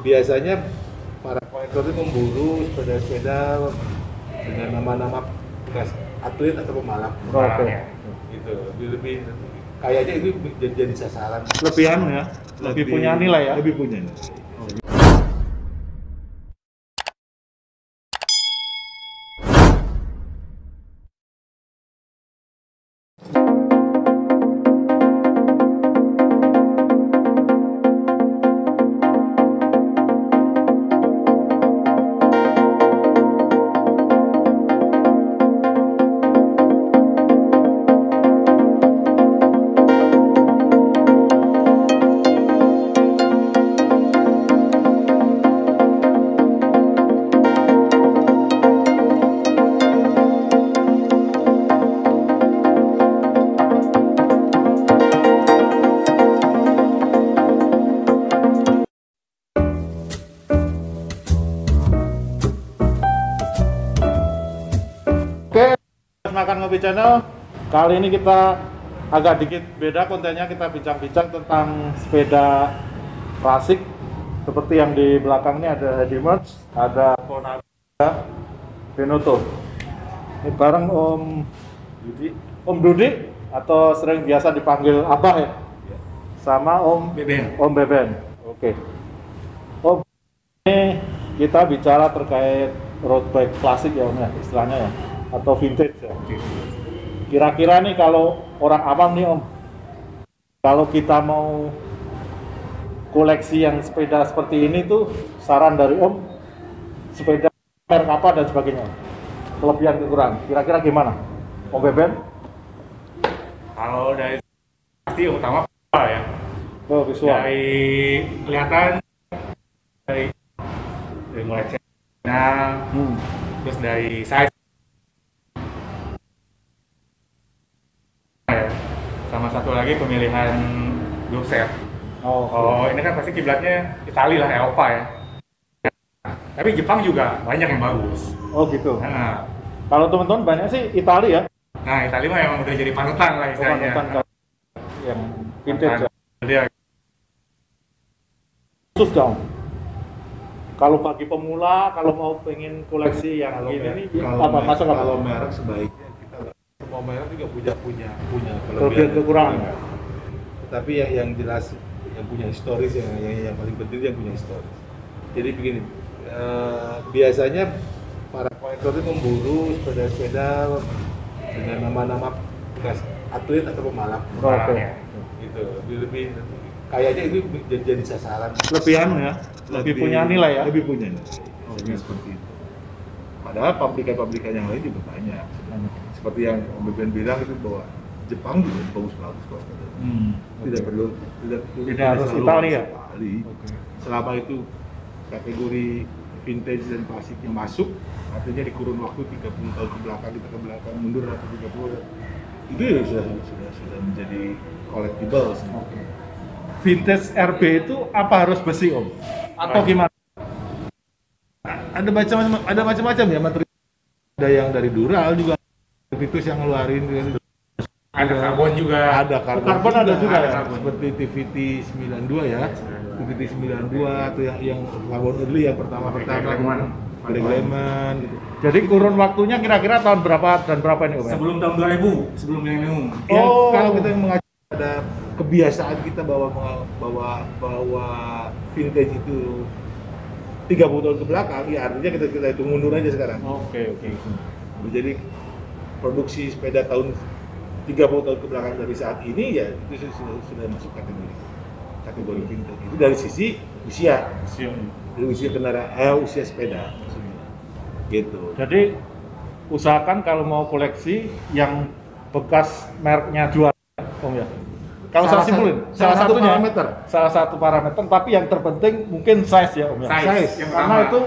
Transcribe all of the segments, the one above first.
biasanya para kolektor itu memburu sepeda-sepeda dengan nama-nama bekas atlet atau pembalap. Oke. Gitu. Lebih kayaknya itu jadi sasaran. Lebih anu ya, lebih punya nilai ya. Lebih punya nilai. Makan Ngopi Channel. Kali ini kita agak dikit beda kontennya, kita bincang-bincang tentang sepeda klasik seperti yang di belakang ini. Ada Edimers, ada Konaga, Benoto. Ini bareng Om Dudi atau sering biasa dipanggil Abah ya, sama Om Beben. Oke. Om, ini kita bicara terkait road bike klasik ya Om ya, istilahnya ya, atau vintage ya. Kira-kira nih kalau orang awam nih Om, kalau kita mau koleksi yang sepeda seperti ini tuh, saran dari Om, sepeda merek apa dan sebagainya, kelebihan kekurangan, kira-kira gimana Om Beben? Kalau dari pasti utama visual ya. Oh, visual. Dari kelihatan, dari mulai channel, terus dari size. Sama satu lagi pemilihan glove set. Oh, ini kan pasti kiblatnya Itali lah, Eropa ya. Tapi Jepang juga banyak yang bagus. Oh gitu. Nah, kalau teman-teman banyak sih Itali ya. nah Itali mah emang udah jadi panutan lah istilahnya. Panutan yang vintage ya. Dia Khusus dong. Kalau bagi pemula, kalau mau pengen koleksi yang ini apa masuk apa? Kalau merek sebaiknya kita semua merek juga punya Kelebihan kekurangan. Tapi yang jelas yang punya historis yang paling penting yang punya historis. Jadi begini, biasanya para kolektor itu memburu sepeda-sepeda dengan nama-nama bekas atlet atau pembalap. Oke. Gitu. Lebih kayaknya itu jadi sasaran. Lebih anu ya, lebih punya nilai ya. Lebih punya nilai. Seperti itu. Padahal pabrikan-pabrikan yang lain juga banyak. Seperti yang Om Beben bilang itu bahwa Jepang juga bagus-bagus kok. Tidak harus Italia ya. Okay. Selama itu kategori vintage dan klasiknya masuk, artinya di kurun waktu 30 tahun ke belakang mundur atau 30, itu ya sudah menjadi collectible. Okay. Vintage RB itu apa harus besi Om? Atau gimana? Ada macam-macam ya materi. Ada yang dari dural juga, Vitus yang ngeluarin ada karbon juga. Ada karbon ada juga ya. Seperti TVT 92 ya. TVT 92 atau yang karbon early yang pertama Greg Leman gitu. Jadi kurun waktunya kira-kira tahun berapa dan berapa ini Om? Sebelum tahun 2000, sebelum milenium. Ya, kalau kita mengacu pada kebiasaan kita bawa vintage itu 30 tahun ke belakang, ya artinya kita hitung mundur aja sekarang. Oke. Jadi produksi sepeda tahun 30 tahun ke belakang dari saat ini ya itu sudah masuk kategori vintage. Itu dari sisi usia. Dari usia kendaraan, usia sepeda maksudnya. Gitu. Jadi usahakan kalau mau koleksi yang bekas mereknya juara Om ya. Kalau saya simpulin, salah satu parameter, tapi yang terpenting mungkin size ya Om ya. Size. Karena itu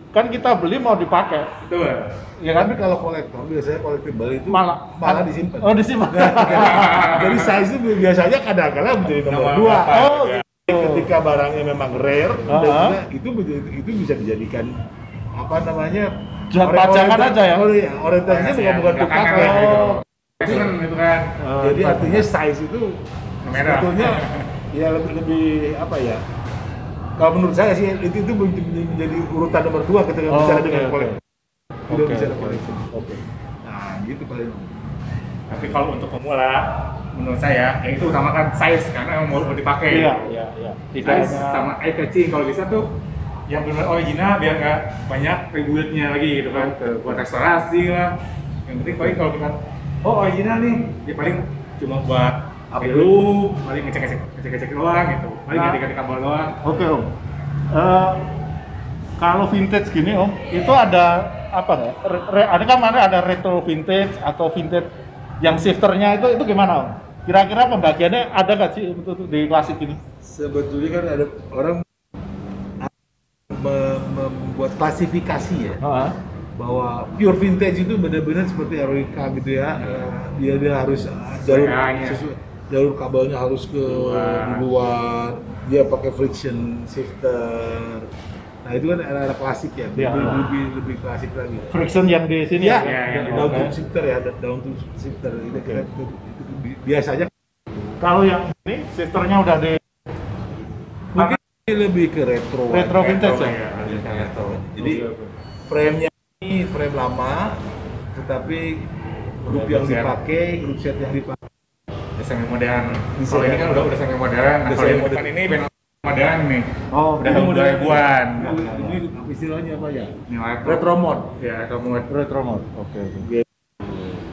kan kita beli mau dipakai. Betul. Ya kan? Tapi kalau kolektor biasanya collectible itu malah disimpan. Oh, disimpan. Jadi size itu biasanya kadang-kadang menjadi nomor 2. Oh, ketika barangnya memang rare, itu bisa dijadikan apa namanya? Pajangan aja ya. Oh iya, orientasinya bukan untuk pakai. Itu kan. Jadi artinya size itu sebetulnya ya lebih apa ya? Kalau menurut saya sih itu menjadi urutan nomor 2 ketika bicara dengan koleksi. Udah bicara koleksi. Oke. Nah, gitu paling. Tapi kalau untuk pemula, menurut saya, itu utamakan size karena mau dipakai. Iya. Tidak Size hanya sama eye catching kalau bisa tuh yang benar original biar nggak banyak ributnya lagi gitu kan. Buat restorasi lah. Yang penting paling kalau kita original nih, ya paling cuma buat dulu, paling ngecek doang gitu. Paling ganti-ganti kabel doang. Oke Om. Kalau vintage gini Om, itu ada apa ya? Ada kan ada retro vintage atau vintage yang shifternya itu gimana Om? Kira-kira pembagiannya ada nggak sih untuk di klasik ini? Sebetulnya kan ada orang membuat klasifikasi ya. Bahwa pure vintage itu benar-benar seperti Eroica gitu ya. Dia harus jalur kabelnya harus ke luar. Dia pakai friction shifter. Nah itu kan era klasik ya, lebih klasik lagi. Friction yang di sini ya? Down to shifter ya, down to shifter. Itu biasanya. Kalau yang ini shifternya udah di mungkin lebih ke retro vintage ya? Retro. Jadi frame-nya ini frame lama, tetapi grup yang dipakai, grup set yang dipakai semi modern. Kalau ini kan udah semi modern. Nah, kalau yang depan ini band modern nih. Udah tahun 2000-an. Ini istilahnya apa ya? Retro mode. Ya, retro mode. Oke.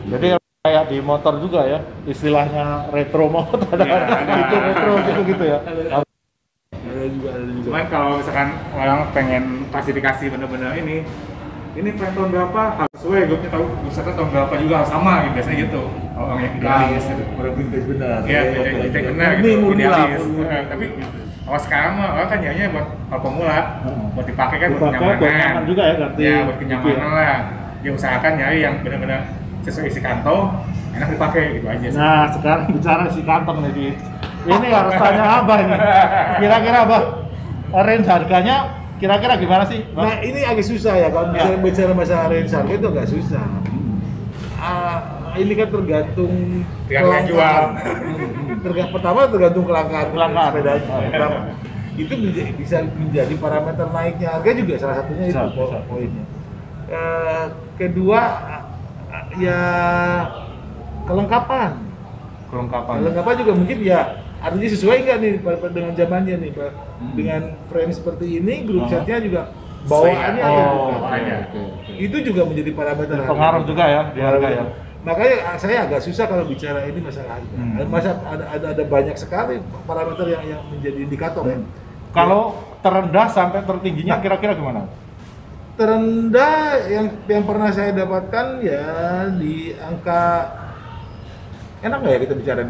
Jadi kayak di motor juga ya, istilahnya retro mode ada itu retro gitu ya. Ada juga. Cuman kalau misalkan orang pengen klasifikasi bener-bener ini tahun berapa harus sesuai grupnya tahu misalkan tahun berapa juga harus sama gitu biasanya gitu. Kalau orang yang idealis gitu. Orang vintage benar. Iya, vintage benar gitu. Idealis. Tapi kalau sekarang mah orang kan nyanya buat kalau pemula buat dipakai kan buat kenyamanan juga ya ganti. Ya buat kenyamanan lah. Dia usahakan nyari yang benar-benar sesuai isi kantong, enak dipakai gitu aja. Nah sekarang bicara isi kantong nih, ini harus tanya Abah nih. Kira-kira Abah, range harganya kira-kira gimana sih? Nah ini agak susah ya kalau bicara masalah range harga itu agak susah. Ini kan tergantung jual. Pertama tergantung kelangkaan sepeda. Itu bisa menjadi parameter naiknya harga juga salah satunya itu poinnya. Kedua ya kelengkapan juga mungkin ya artinya sesuai nggak nih dengan zamannya nih Pak, dengan frame seperti ini grup setnya juga bawaannya itu juga menjadi parameter pengaruh juga ya di harga ya. Makanya saya agak susah kalau bicara ini masalah harga. Ada banyak sekali parameter yang menjadi indikator ya. Kalau terendah sampai tertingginya kira-kira gimana? Terendah yang pernah saya dapatkan ya di angka enak nggak ya kita bicara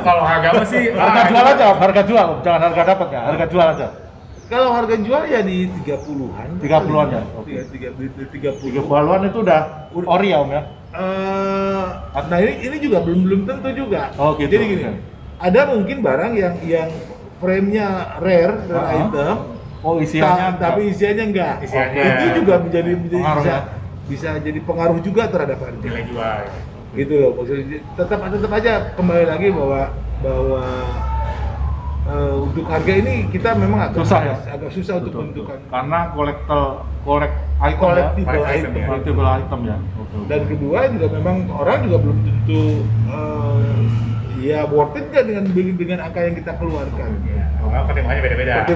kalau harga apa sih? Harga jual aja, harga jual, jangan harga dapat ya, harga jual aja. Kalau harga jual ya di 30-an. 30-an ya. Oke. 30-an itu udah ori ya Om ya. Nah ini juga belum tentu juga. Oh gitu. Jadi gini, ada mungkin barang yang frame-nya rare dan item. Oh isiannya tapi isiannya enggak. Itu juga menjadi bisa jadi pengaruh juga terhadap harga. Nilai jual. Gitu loh, maksudnya tetap aja kembali lagi bahwa untuk harga ini kita memang agak susah untuk menentukan karena collectible item ya. Dan kedua juga memang orang juga belum tentu ya worth it nggak dengan angka yang kita keluarkan. Pertimbangannya beda-beda.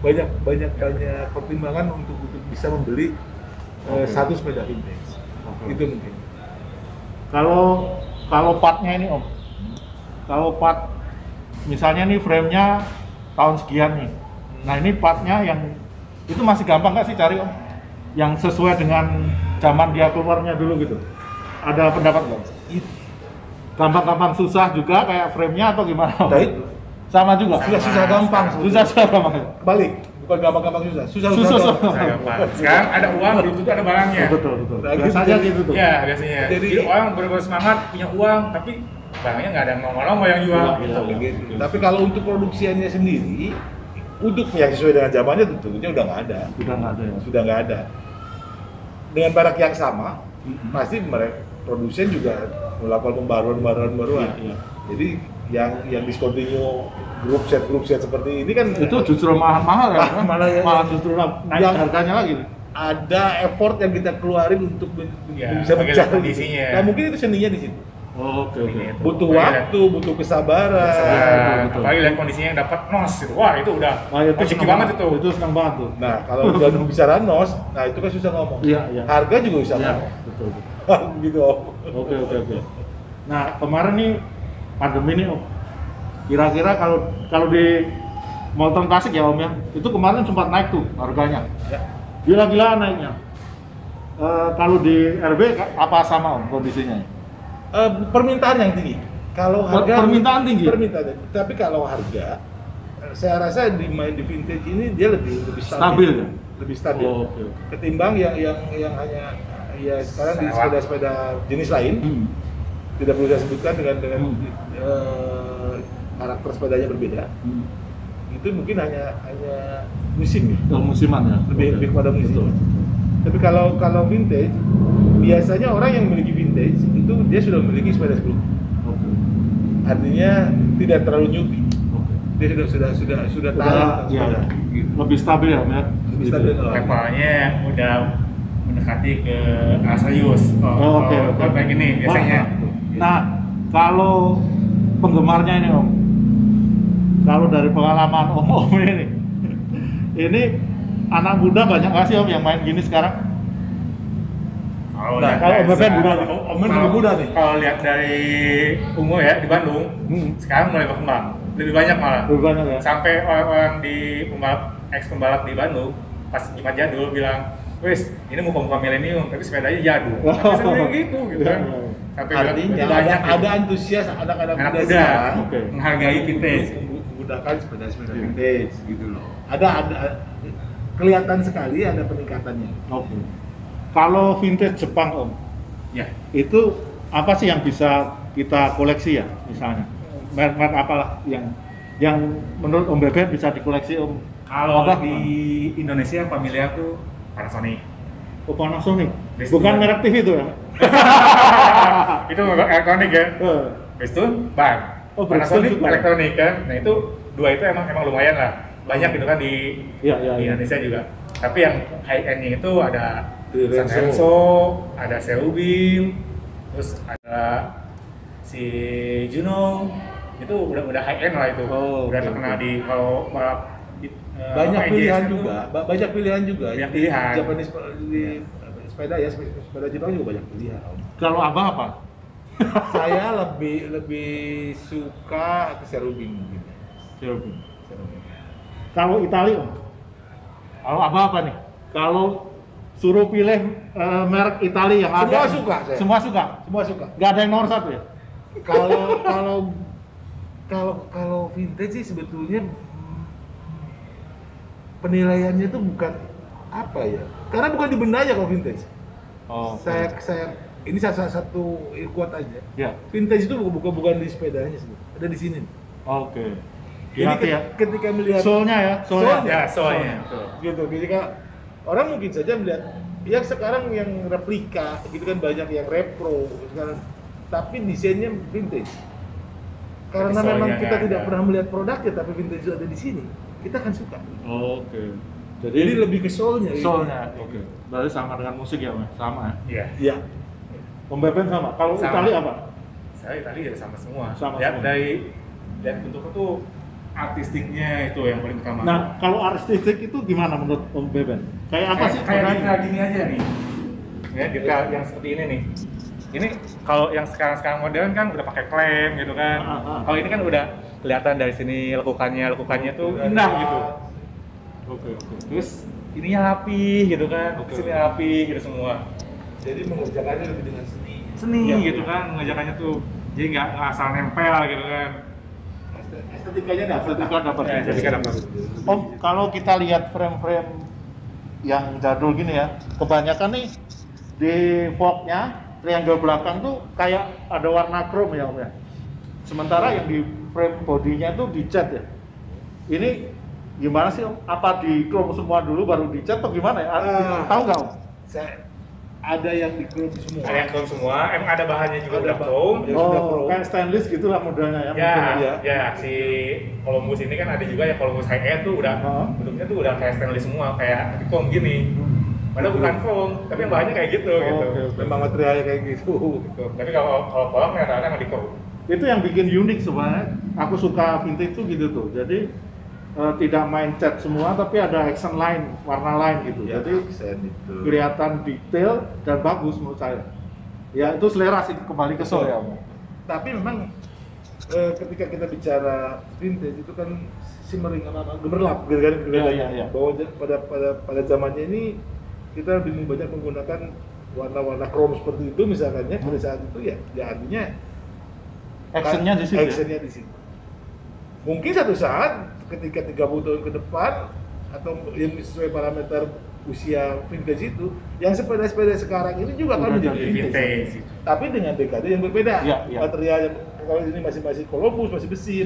Banyak pertimbangan untuk bisa membeli satu sepeda vintage. Itu mungkin. Kalau partnya ini Om, kalau part misalnya nih frame-nya tahun sekian nih, nah ini partnya yang itu masih gampang nggak sih cari Om? Yang sesuai dengan zaman dia keluarnya dulu gitu. Ada pendapat nggak? Gampang-gampang susah juga kayak frame-nya atau gimana? Sama juga. Susah gampang. Susah gampang. Balik. Bukan gampang-gampang susah. Gampang. Sekarang ada uang belum tentu ada barangnya. Betul. Nah, biasanya gitu tuh. Iya, biasanya. Jadi orang benar-benar semangat punya uang tapi barangnya nggak ada nongol-nongol yang jual gitu. Tapi kalau untuk produksiannya sendiri untuk yang sesuai dengan zamannya tentunya udah nggak ada. Sudah nggak ada. Dengan barang yang sama, pasti mereka produsen juga melakukan pembaruan. Jadi yang discontinue grup set seperti ini kan Itu justru mahal ya, Malah ya- malah justru naik yang- harganya lagi. ada effort yang kita keluarin untuk Ya, bisa bagaimana mencari kondisinya. Nah mungkin itu seninya di situ. Oh, oke. Ini itu. Butuh Apalagi waktu, butuh kesabaran. betul. apalagi lihat kondisinya yang dapat nos gitu. Wah, itu udah Nah, itu rezeki senang banget itu. Itu senang banget tuh. Nah, kalau udah bicara nos, nah itu kan susah ngomong. Iya, iya. Harga juga bisa Iya, ngomong. betul. gitu Om. Oke. Nah, kemarin nih pandemi nih Om. Kira-kira kalau di Molton Classic ya Om ya, itu kemarin sempat naik tuh harganya. Ya. Gila-gilaan naiknya. Kalau di RB apa sama Om kondisinya? Permintaan yang tinggi. Kalau harga Permintaan tinggi? Permintaan. Tapi kalau harga, saya rasa di main di vintage ini dia lebih Stabil ya? Lebih stabil. Oh, oke. Ketimbang yang hanya ya sekarang di Sewa. sepeda-sepeda jenis lain. Tidak perlu saya sebutkan dengan karakter sepedanya berbeda. Itu mungkin hanya musim ya. Musiman ya? Lebih pada musim. Betul. Tapi kalau vintage, biasanya orang yang memiliki vintage itu dia sudah memiliki sepeda sebelumnya. Oke. Artinya tidak terlalu newbie. Oke. Dia sudah tahu tentang Iya, sepeda. lebih stabil ya Om ya? Lebih stabil. Gitu. Levelnya udah mendekati ke serius. Oh, oke. Kalau kayak gini biasanya. Nah, kalau penggemarnya ini Om, kalau dari pengalaman Om ini anak muda banyak nggak sih Om yang main gini sekarang? Kalau Nah, lihat kalau dari Om Beben sekarang- muda nih, Om Beben juga muda nih. Kalau lihat dari Ungu ya di Bandung, sekarang mulai berkembang. Lebih banyak malah. Lebih banyak ya? Sampai orang-orang di pembalap di Bandung pas Jumat Jadul bilang, "Wes, ini muka-muka milenium, tapi sepedanya jadul." Tapi sebenarnya gitu kan. Sampai bilang, Artinya "Lebih banyak ada gitu." antusias anak-anak Anak muda muda sekarang Oke. menghargai vintage. untuk menggunakan sepeda-sepeda Iya. vintage gitu loh. Ada kelihatan sekali ada peningkatannya. Oke. Kalau vintage Jepang Om, Ya. itu apa sih yang bisa kita koleksi ya misalnya? Merek apalah yang menurut Om Beben bisa dikoleksi Om? Kalau Apa? di Indonesia familiar tuh Panasonic. Oh, Panasonic. Best Bukan one. merek TV itu ya? Itu elektronik ya. Eh, Habis itu ban. Oh, Panasonic Bridgestone juga. elektronik kan. Nah itu dua itu emang lumayan lah. Banyak gitu kan di Iya, di iya. Indonesia juga. Tapi yang high end-nya itu ada Di Renzo. Sanrenso, ada Seubim, terus ada si Juno. Itu udah high end lah itu. Oh, udah oke, terkenal oke. di kalau balap Banyak apa, pilihan NJS itu. juga, banyak pilihan juga. Banyak Di pilihan. Japanese di sepeda ya, sepeda Jepang juga banyak pilihan. Om. Kalau Abang apa? Saya lebih suka ke Cherubim mungkin. Cherubim. Cherubim. Kalau Italia Om? Kalau Abang apa nih? Kalau suruh pilih merek Italia yang Semua ada. suka saya. Semua suka. Semua suka. Gak ada yang nomor satu ya? Kalau vintage sih sebetulnya penilaiannya itu bukan apa ya? Karena bukan di bendanya kalau vintage. Oh. Saya ini salah satu kuat aja. Ya. Vintage itu bukan di sepedanya sih, ada di sini. Oke. Jadi Hati ya. ketika melihat Soalnya ya, soalnya. Ya, soalnya. gitu, ketika orang mungkin saja melihat ya sekarang yang replika gitu kan banyak yang repro sekarang, tapi desainnya vintage. Karena Tapi soalnya memang kita nggak tidak ada. pernah melihat produknya, tapi vintage itu ada di sini, kita akan suka. Oke. Jadi lebih ke soulnya. gitu. soalnya. Oke. Berarti sama dengan musik ya, Mas? Sama ya. Iya. Iya. Om Beben sama. Kalau Sama. Italia apa? Saya Italia ya sama semua. Sama Lihat semua. dari bentuknya tuh artistiknya itu yang paling utama. Nah, kalau artistik itu gimana menurut Om Beben? Kayak apa sih? Kayak bedanya? detail gini aja nih. Ya, detail yang seperti ini nih. Ini kalau yang sekarang modern kan udah pakai klem gitu kan. Kalau ini kan udah kelihatan dari sini lekukannya tuh indah gitu. Oke. Terus ininya rapi gitu kan. Oke. Sini rapi gitu semua. Jadi mengerjakannya lebih dengan seni. Seni Iya, gitu iya. kan mengerjakannya tuh. Jadi nggak asal nempel gitu kan. Estetikanya dapat. Estetika dapat. Ya, estetika dapat. Om, kalau kita lihat frame-frame yang jadul gini ya, kebanyakan nih di forknya, triangle belakang tuh kayak ada warna chrome ya Om ya. Sementara yang di frame bodinya tuh dicat ya. Ini gimana sih Om? Apa di chrome semua dulu baru dicat atau gimana ya? Tahu nggak Om? ada yang di chrome semua. Ada yang chrome semua, emang ada bahannya juga Ada udah bah- chrome. Ya, sudah Oh, pro. kayak stainless gitulah modelnya ya. Ya, mungkin ya. ya, si Columbus ini kan ada juga ya Columbus High End tuh udah Oh. bentuknya tuh udah kayak stainless semua, kayak chrome gini. Padahal bukan chrome, tapi yang bahannya kayak gitu gitu. oke, oke. Memang materialnya kayak gitu. Gitu. Tapi kalau kolong rata-rata emang di chrome. Itu yang bikin unik sebenarnya. Aku suka vintage tuh gitu tuh. Jadi tidak main cat semua, tapi ada action line, warna lain gitu. Ya, Jadi aksen itu. kelihatan detail dan bagus menurut saya. Ya itu selera sih, kembali ke soul ya. Om. Tapi memang ketika kita bicara vintage itu kan shimmering apa gemerlap gitu kan kelihatannya. iya. Bahwa pada zamannya ini kita lebih banyak menggunakan warna-warna chrome seperti itu misalkan ya pada saat itu ya artinya Actionnya di situ. Ya? actionnya di situ. Mungkin satu saat ketika 30 tahun ke depan atau yang sesuai parameter usia vintage itu, yang sepeda-sepeda sekarang ini juga akan Udah menjadi jadi vintage. vintage. Tapi dengan dekade yang berbeda. Iya, iya. Material yang kalau ini masih Columbus, masih besi,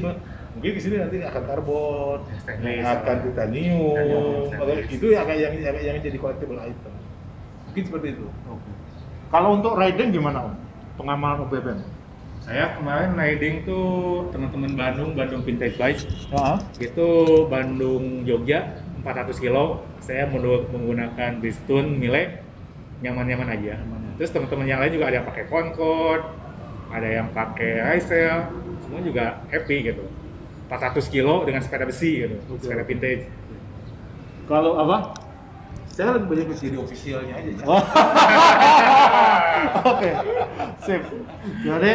mungkin di sini nanti akan karbon, Stainless, akan titanium, stainless. itu yang jadi collectible item. Mungkin seperti itu. Oke. Kalau untuk riding gimana Om? Pengamalan Om Beben? Saya kemarin riding tuh teman-teman Bandung Vintage Bike. Heeh. Itu Bandung Jogja 400 kilo. Saya menggunakan Bridgestone Miele, nyaman-nyaman aja. Terus teman-teman yang lain juga ada yang pakai Concord, ada yang pakai Ricel, semua juga happy gitu. 400 kilo dengan sepeda besi gitu, sepeda vintage. Kalau apa? Saya lebih banyak jadi officialnya aja. Ya. Oh. Oke, sip. Jadi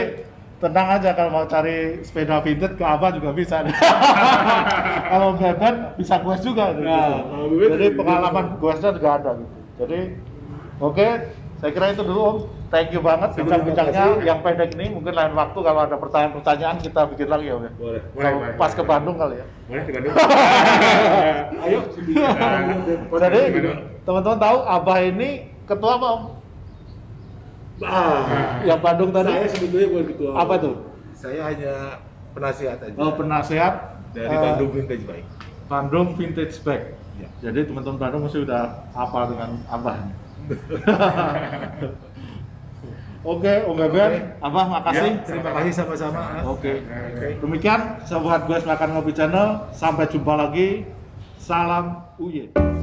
tenang aja kalau mau cari sepeda vintage ke Abah juga bisa. Kalau Beben bisa goes juga gitu. Nah, kalau Beben Jadi juga pengalaman goesnya juga ada gitu. Jadi oke, saya kira itu dulu Om. Thank you banget Terima bincang-bincangnya kasih. yang pendek ini. Mungkin lain waktu kalau ada pertanyaan-pertanyaan kita bikin lagi ya Om. Ya? Boleh. Kalau pas ke Bandung kali ya. Boleh di Bandung. Ayo. Jadi teman-teman tahu Abah ini ketua apa Om? Yang Bandung tadi? Saya sebetulnya bukan ketua. Apa tuh? Saya hanya penasihat aja. Oh, penasehat Dari Bandung Vintage Bike. Bandung Vintage Bike. Ya. Jadi teman-teman Bandung mesti udah hafal dengan Abah. Oke, Om Beben, Abah makasih. Ya, terima kasih sama-sama. Oke. Demikian Sobat Gue Makan Ngopi Channel. Sampai jumpa lagi. Salam Uye.